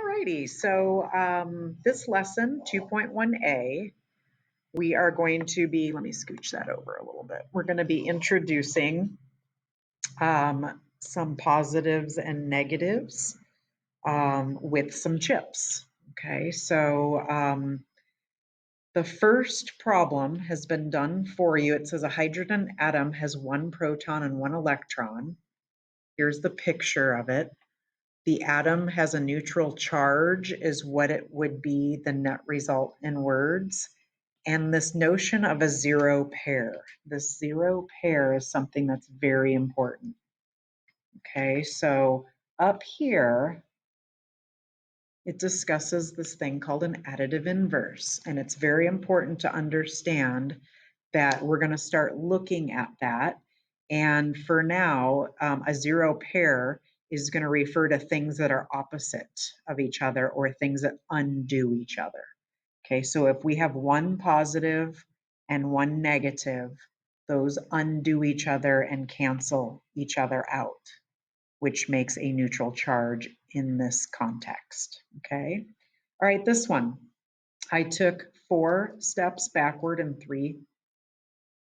Alrighty, so this lesson, 2.1a, we are going to be, let me scooch that over a little bit. We're going to be introducing some positives and negatives with some chips. Okay, so the first problem has been done for you. It says a hydrogen atom has one proton and one electron. Here's the picture of it. The atom has a neutral charge is what it would be the net result in words. And this notion of a zero pair. This zero pair is something that's very important. Okay, so up here, it discusses this thing called an additive inverse. And it's very important to understand that we're going to start looking at that. And for now, a zero pair is going to refer to things that are opposite of each other or things that undo each other. Okay, so if we have one positive and one negative, those undo each other and cancel each other out, which makes a neutral charge in this context. Okay, all right, this one. I took 4 steps backward and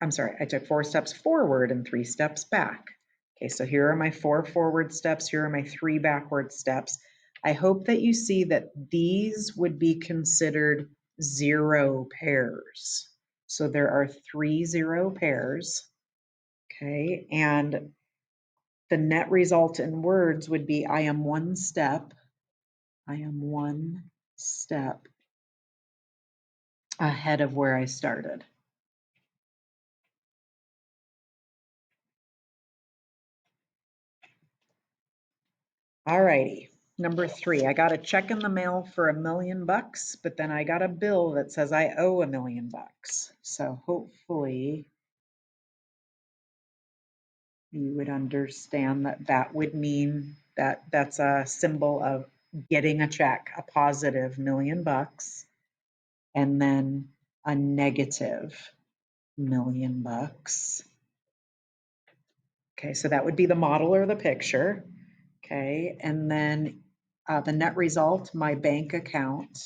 I took 4 steps forward and 3 steps back. Okay, so here are my 4 forward steps, here are my 3 backward steps. I hope that you see that these would be considered zero pairs. So there are 3 zero pairs, okay, and the net result in words would be I am one step ahead of where I started. All righty. Number 3, I got a check in the mail for $1 million, but then I got a bill that says I owe $1 million. So hopefully you would understand that that would mean that that's a symbol of getting a check, a positive $1 million, and then a negative $1 million. Okay, so that would be the model or the picture. Okay, and then the net result, my bank account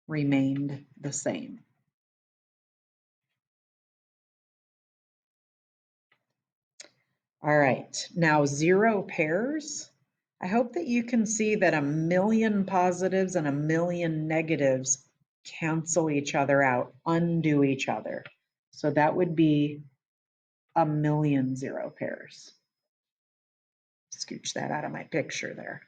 remained the same. All right, now zero pairs. I hope that you can see that 1 million positives and 1 million negatives cancel each other out, undo each other. So that would be 1 million zero pairs. Scooch that out of my picture there.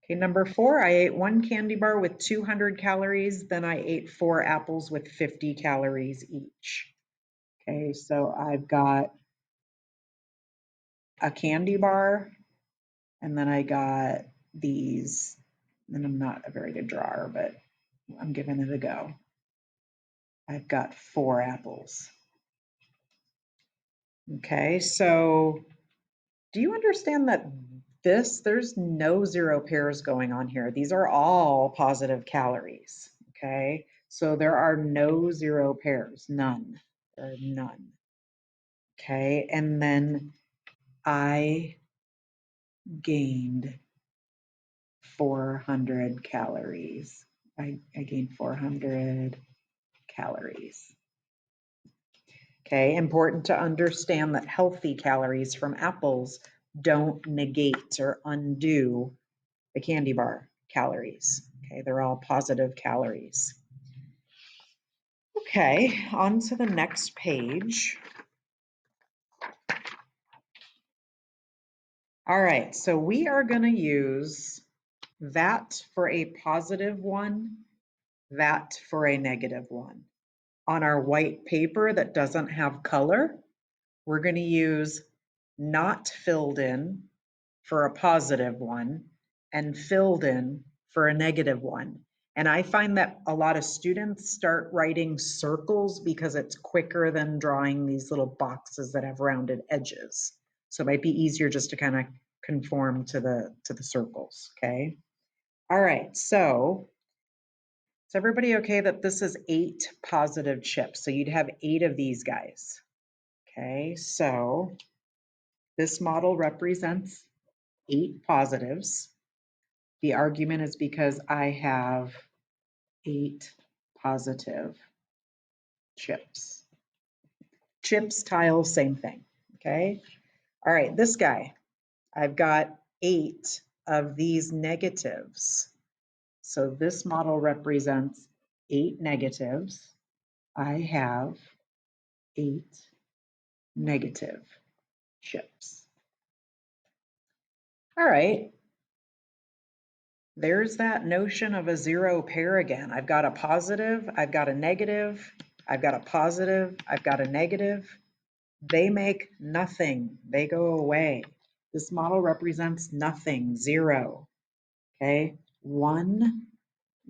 Okay, number 4, I ate 1 candy bar with 200 calories, then I ate 4 apples with 50 calories each. Okay, so I've got a candy bar, and then I got these, and I'm not a very good drawer, but I'm giving it a go. I've got 4 apples. Okay, so do you understand that there's no zero pairs going on here. These are all positive calories, okay? So there are no zero pairs, none, or none. Okay, and then I gained 400 calories. I gained 400 calories. Okay, important to understand that healthy calories from apples don't negate or undo the candy bar calories. Okay, they're all positive calories. Okay, on to the next page. All right, so we are going to use that for a positive one, that for a negative one. On our white paper that doesn't have color, we're going to use not filled in for a positive one and filled in for a negative one. And I find that a lot of students start writing circles because it's quicker than drawing these little boxes that have rounded edges. So it might be easier just to kind of conform to the circles, okay? All right, so is everybody okay that this is 8 positive chips? So you'd have 8 of these guys. Okay, so this model represents 8 positives. The argument is because I have 8 positive chips. Chips, tiles, same thing, okay? All right, this guy, I've got 8 of these negatives. So this model represents 8 negatives. I have 8 negative chips. All right, there's that notion of a zero pair again. I've got a positive, I've got a negative, I've got a positive, I've got a negative. They make nothing, they go away. This model represents nothing, zero, okay? 1,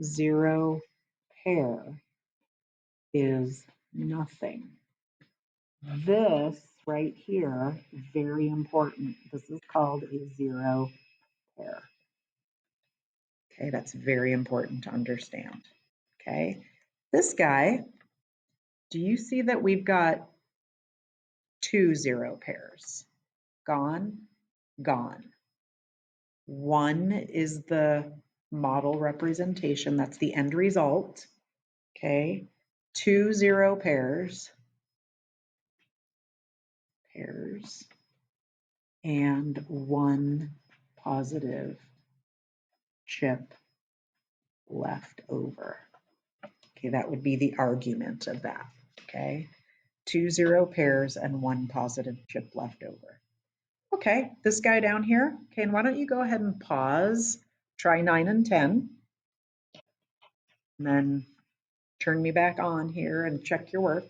0 pair is nothing. This right here, very important. This is called a zero pair. Okay, that's very important to understand. Okay, this guy, do you see that we've got 2 zero pairs? Gone, gone. 1 is the model representation, that's the end result. Okay, 2 zero pairs, and 1 positive chip left over. Okay, that would be the argument of that, okay? 2 zero pairs and 1 positive chip left over. Okay, this guy down here, okay, and why don't you go ahead and pause, try 9 and 10, and then turn me back on here and check your work.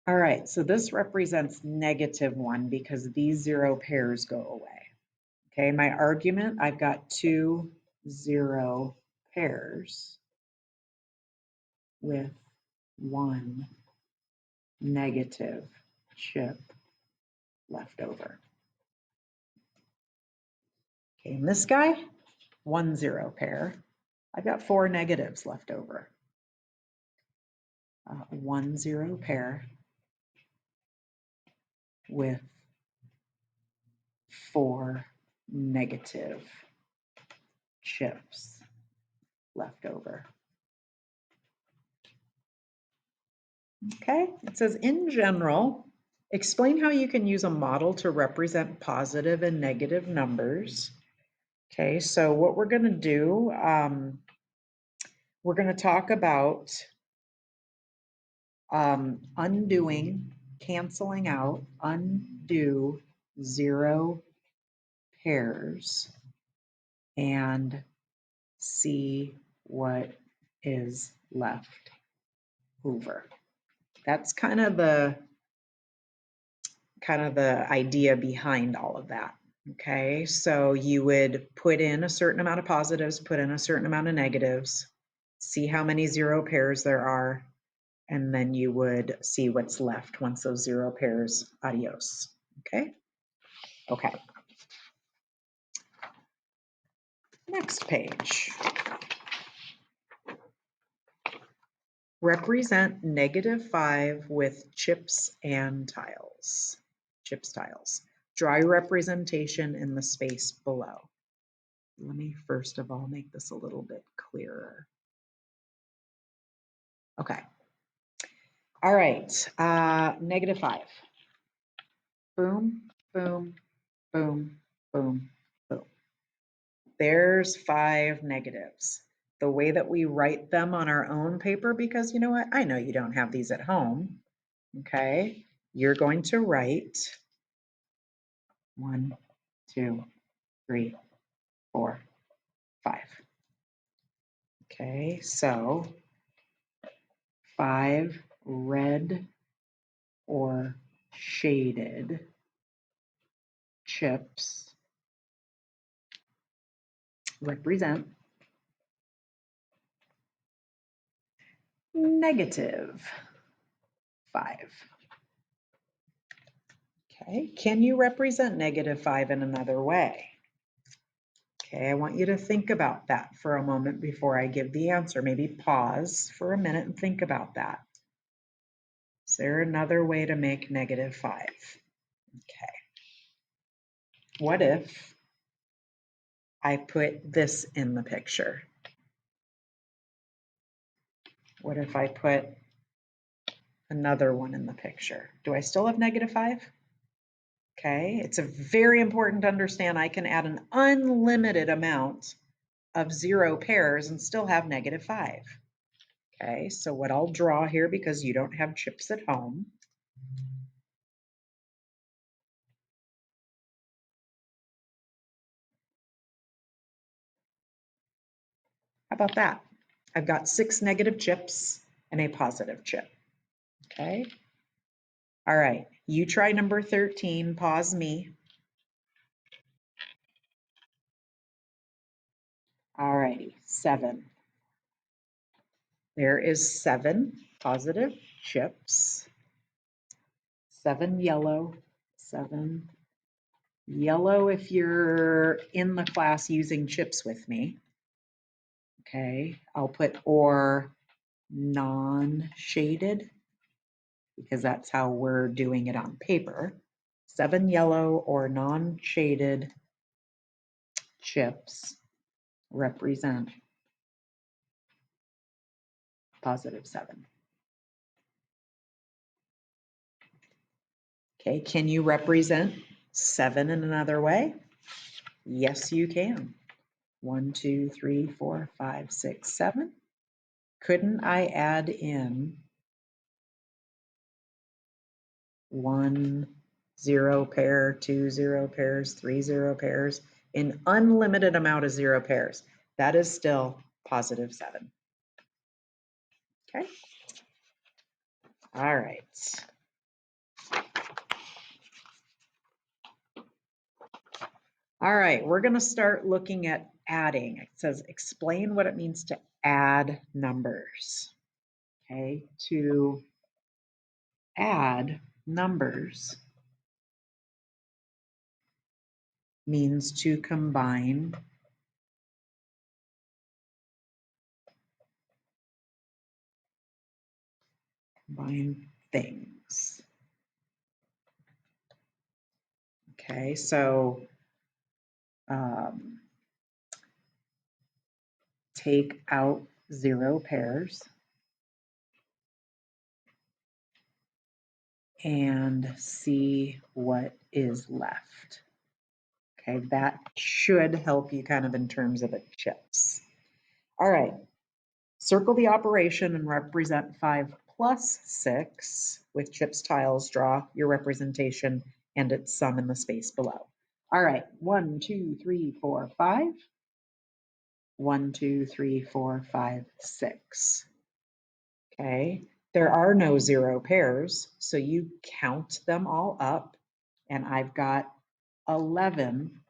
All right, so this represents -1 because these zero pairs go away. Okay, my argument, I've got 2 zero pairs with 1 negative chip left over. Okay, and this guy, 1 zero pair. I've got 4 negatives left over. 1 zero pair with 4 negative chips left over. Okay, it says in general, explain how you can use a model to represent positive and negative numbers. Okay, so what we're going to do, we're going to talk about undoing, canceling out, undo zero pairs and see what is left over. That's kind of the idea behind all of that. Okay, so you would put in a certain amount of positives, put in a certain amount of negatives, see how many zero pairs there are, and then you would see what's left once those zero pairs, adios. Okay, okay. Next page. Represent -5 with chips and tiles. Chips, tiles. Draw your representation in the space below. Let me first of all make this a little bit clearer. Okay. All right, -5. Boom, boom, boom, boom, boom. There's 5 negatives. The way that we write them on our own paper, because you know what? I know you don't have these at home. Okay, you're going to write 1, 2, 3, 4, 5. Okay, so 5 red or shaded chips represent -5. Okay, can you represent -5 in another way? Okay, I want you to think about that for a moment before I give the answer. Maybe pause for a minute and think about that. Is there another way to make -5? Okay. what if I put this in the picture? What if I put another one in the picture? Do I still have -5? Okay, it's a very important to understand I can add an unlimited amount of 0 pairs and still have -5. Okay, so what I'll draw here, because you don't have chips at home, how about that? I've got 6 negative chips and a positive chip. Okay, all right, you try number 13, pause me. All righty, 7. There is 7 positive chips, 7 yellow, 7 yellow if you're in the class using chips with me. Okay, I'll put or non-shaded because that's how we're doing it on paper. 7 yellow or non-shaded chips represent +7. Okay, can you represent 7 in another way? Yes, you can. 1, 2, 3, 4, 5, 6, 7. Couldn't I add in 1 0 pair, 2 0 pairs, 3 0 pairs, an unlimited amount of 0 pairs? That is still +7. Okay. All right. All right, we're going to start looking at adding. It says explain what it means to add numbers. Okay, to add numbers means to combine things. Okay, so take out 0 pairs and see what is left. Okay, that should help you kind of in terms of the chips. All right, circle the operation and represent 5 plus 6 with chips tiles. Draw your representation and its sum in the space below. All right, 1, 2, 3, 4, 5. 1, 2, 3, 4, 5, 6. Okay, there are no 0 pairs, so you count them all up, and I've got 11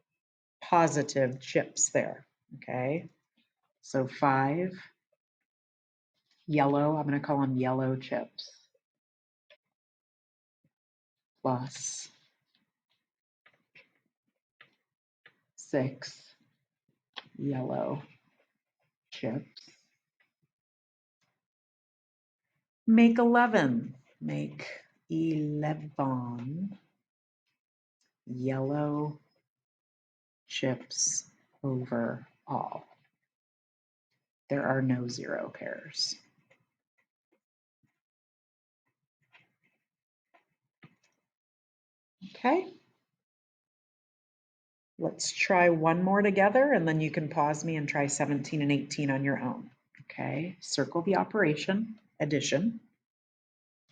positive chips there. Okay, so 5 yellow, I'm going to call them yellow chips, plus 6 yellow chips make 11. Make 11 yellow chips overall. There are no 0 pairs. Okay. Let's try one more together, and then you can pause me and try 17 and 18 on your own. Okay, circle the operation, addition.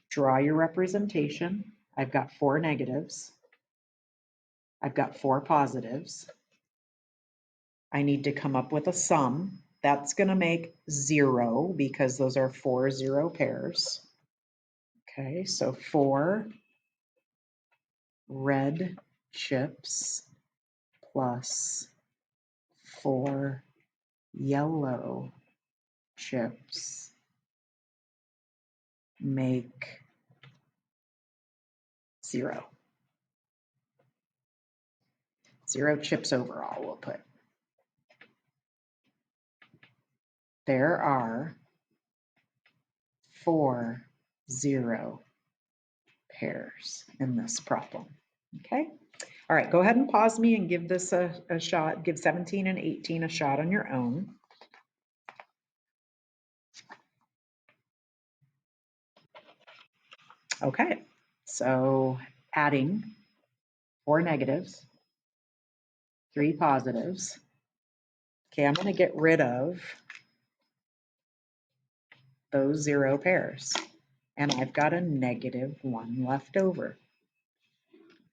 Draw your representation. I've got 4 negatives. I've got 4 positives. I need to come up with a sum. That's going to make 0 because those are 4 0 pairs. Okay, so 4 red chips plus 4 yellow chips make 0. 0 chips overall, we'll put. There are 4 0 pairs in this problem. Okay. All right, go ahead and pause me and give this a shot. Give 17 and 18 a shot on your own. Okay, so adding 4 negatives, 3 positives. Okay, I'm going to get rid of those 0 pairs. And I've got a -1 left over.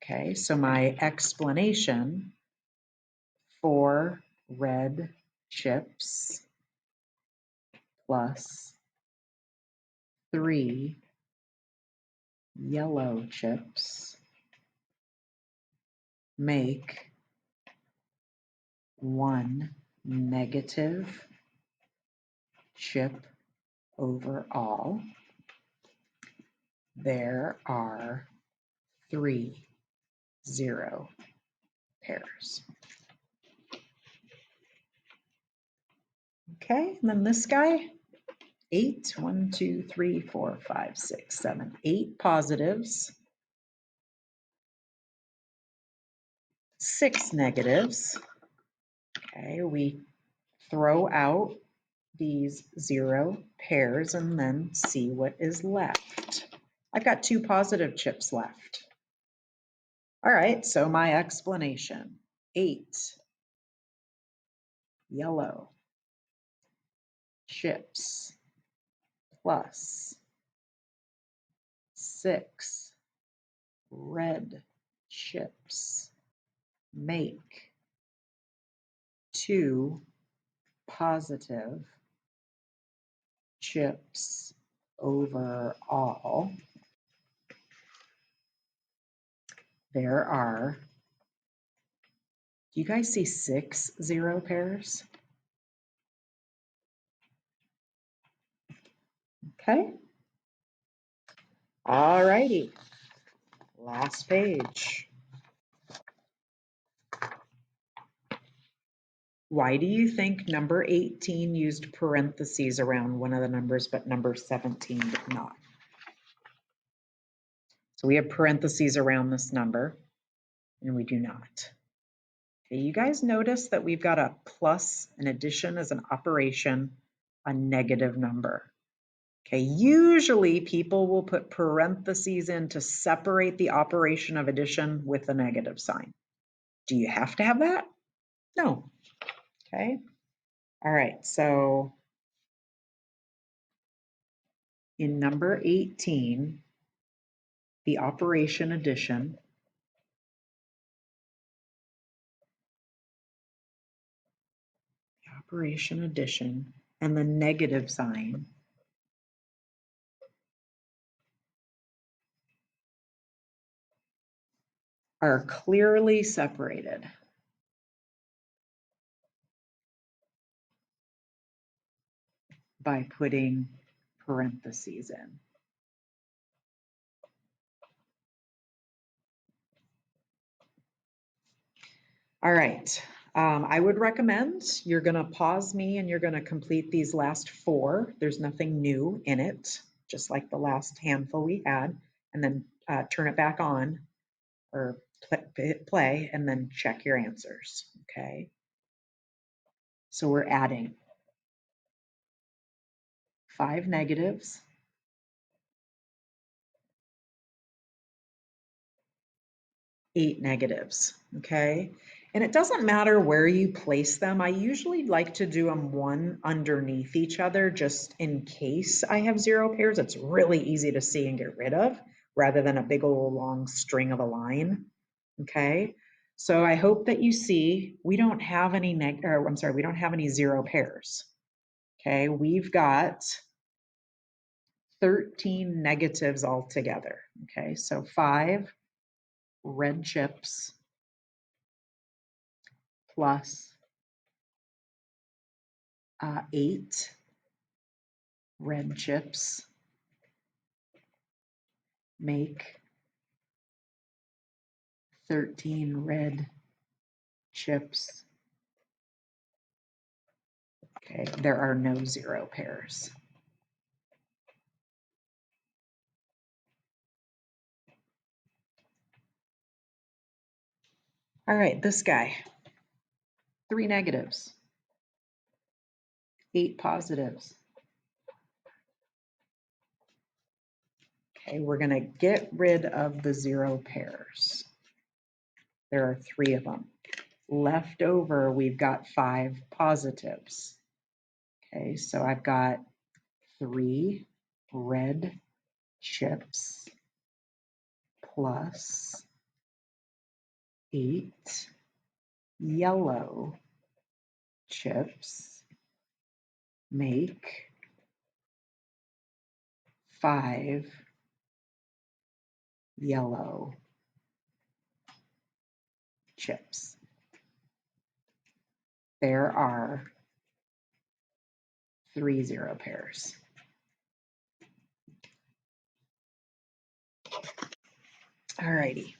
Okay, so my explanation for red chips plus 3 yellow chips make 1 negative chip overall. There are 3 0 pairs. Okay, and then this guy, 8, 1, 2, 3, 4, 5, 6, 7, 8 positives, 6 negatives. Okay, we throw out these 0 pairs and then see what is left. I've got 2 positive chips left. All right, so my explanation, 8 yellow chips plus 6 red chips make 2 positive chips overall. There are, do you guys see 6 0 pairs? Okay. All righty. Last page. Why do you think number 18 used parentheses around one of the numbers, but number 17 did not? So we have parentheses around this number, and we do not. Okay, you guys notice that we've got a plus, an addition as an operation, a negative number. Okay, usually people will put parentheses in to separate the operation of addition with a negative sign. Do you have to have that? No. Okay. All right, so in number 18, the operation addition and the negative sign are clearly separated by putting parentheses in. All right, I would recommend you're gonna pause me and you're gonna complete these last 4. There's nothing new in it, just like the last handful we had, and then turn it back on or hit play and then check your answers, okay? So we're adding 5 negatives, 8 negatives, okay? And it doesn't matter where you place them. I usually like to do them one underneath each other just in case I have 0 pairs. It's really easy to see and get rid of rather than a big old long string of a line, okay? So I hope that you see we don't have any we don't have any 0 pairs, okay? We've got 13 negatives altogether, okay? So 5 red chips plus 8 red chips make 13 red chips. Okay, there are no 0 pairs. All right, this guy, 3 negatives, 8 positives. Okay, we're going to get rid of the 0 pairs. There are 3 of them. Left over, we've got 5 positives. Okay, so I've got 3 red chips plus 8 yellow chips make 5 yellow chips. There are 3 0 pairs. All righty.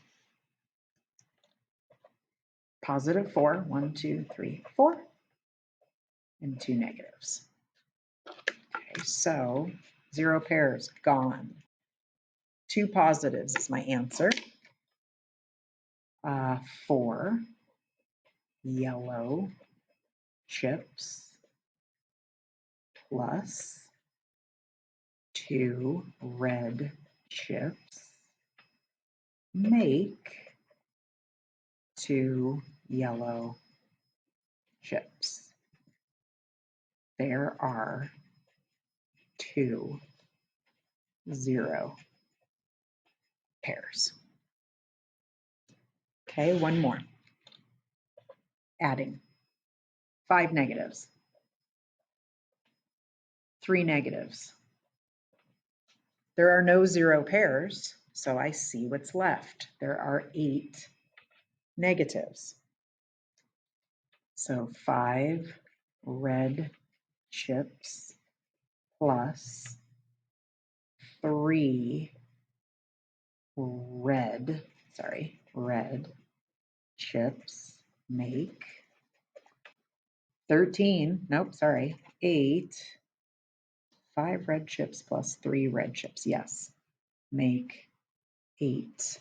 Positive 4, 1, 2, 3, 4, and 2 negatives. Okay, so 0 pairs gone. 2 positives is my answer. 4 yellow chips plus 2 red chips make 2 yellow chips. There are 2 0 pairs. Okay, one more. Adding 5 negatives, 3 negatives. There are no 0 pairs, so I see what's left. There are 8 negatives. So 5 red chips plus 3 red chips make 8. 5 red chips plus 3 red chips, yes, make 8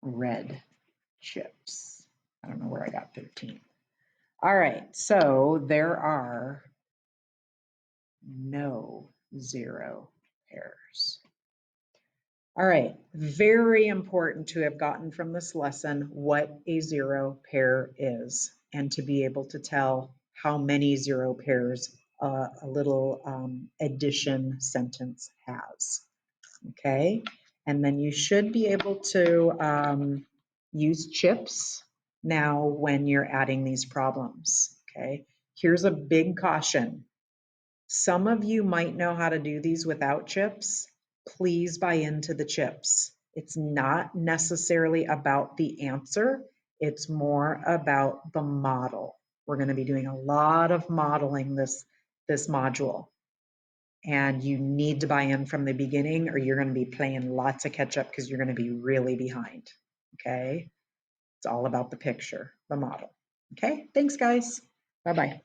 red chips. I don't know where I got 13. All right, so there are no 0 pairs. All right, very important to have gotten from this lesson what a 0 pair is and to be able to tell how many 0 pairs a little addition sentence has. Okay, and then you should be able to use chips now when you're adding these problems. Okay, here's a big caution. Some of you might know how to do these without chips. Please buy into the chips. It's not necessarily about the answer. It's more about the model. We're going to be doing a lot of modeling this module. And you need to buy in from the beginning or you're going to be playing lots of catch up because you're going to be really behind. Okay. It's all about the picture, the model. Okay. Thanks, guys. Bye-bye.